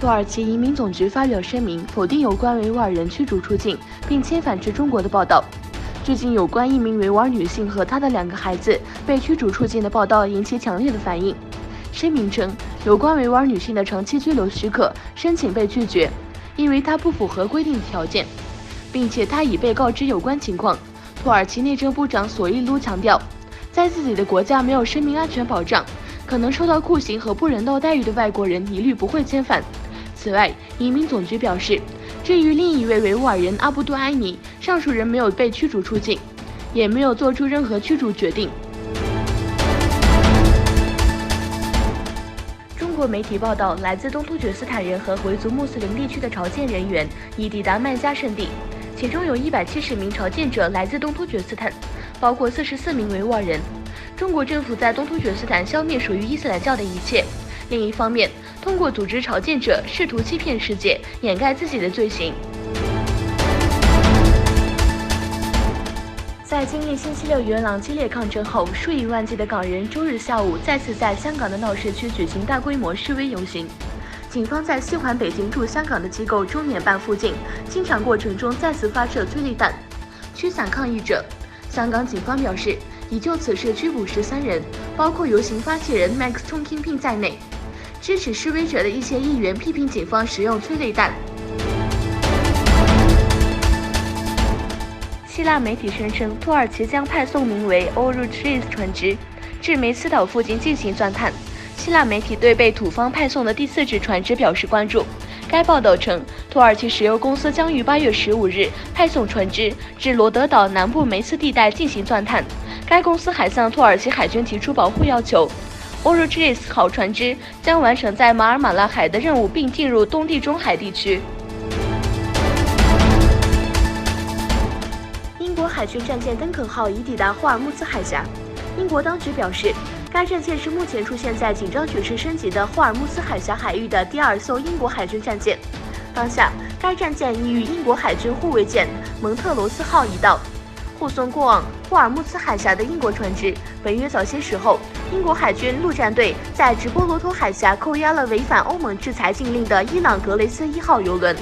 土耳其移民总局发表声明，否定有关维吾尔人驱逐出境并遣返至中国的报道。最近有关一名维吾尔女性和她的2个孩子被驱逐出境的报道引起强烈的反应。声明称，有关维吾尔女性的长期居留许可申请被拒绝，因为她不符合规定的条件，并且她已被告知有关情况。土耳其内政部长索伊卢强调，在自己的国家没有生命安全保障，可能受到酷刑和不人道待遇的外国人一律不会遣返。此外，移民总局表示，至于另一位维吾尔人阿布杜埃尼，上述人没有被驱逐出境，也没有做出任何驱逐决定。中国媒体报道，来自东突厥斯坦人和回族穆斯林地区的朝见人员已抵达麦加圣地，其中有170名朝见者来自东突厥斯坦，包括44名维吾尔人。中国政府在东突厥斯坦消灭属于伊斯兰教的一切。另一方面，通过组织朝见者试图欺骗世界，掩盖自己的罪行。在经历星期六元朗激烈抗争后，数以万计的港人周日下午再次在香港的闹市区举行大规模示威游行。警方在西环北京驻香港的机构中联办附近清场过程中再次发射催泪弹，驱散抗议者。香港警方表示，已就此事拘捕13人，包括游行发起人 Max Tong Kingpin 在内。支持示威者的一些议员批评警方使用催泪弹。希腊媒体声称，土耳其将派送名为 Oruçlis 船只至梅斯岛附近进行钻探。希腊媒体对被土方派送的第4只船只表示关注。该报道称，土耳其石油公司将于8月15日派送船只至罗德岛南部梅斯地带进行钻探。该公司还向土耳其海军提出保护要求。Oruçlis 号船只将完成在马尔马拉海的任务，并进入东地中海地区。英国海军战舰登肯号已抵达霍尔木兹海峡。英国当局表示，该战舰是目前出现在紧张局势升级的霍尔木兹海峡海域的第2艘英国海军战舰。当下，该战舰已与英国海军护卫舰蒙特罗斯号一道护送过往霍尔木兹海峡的英国船只。本月早些时候，英国海军陆战队在直布罗陀海峡扣押了违反欧盟制裁禁令的伊朗格雷斯1号油轮。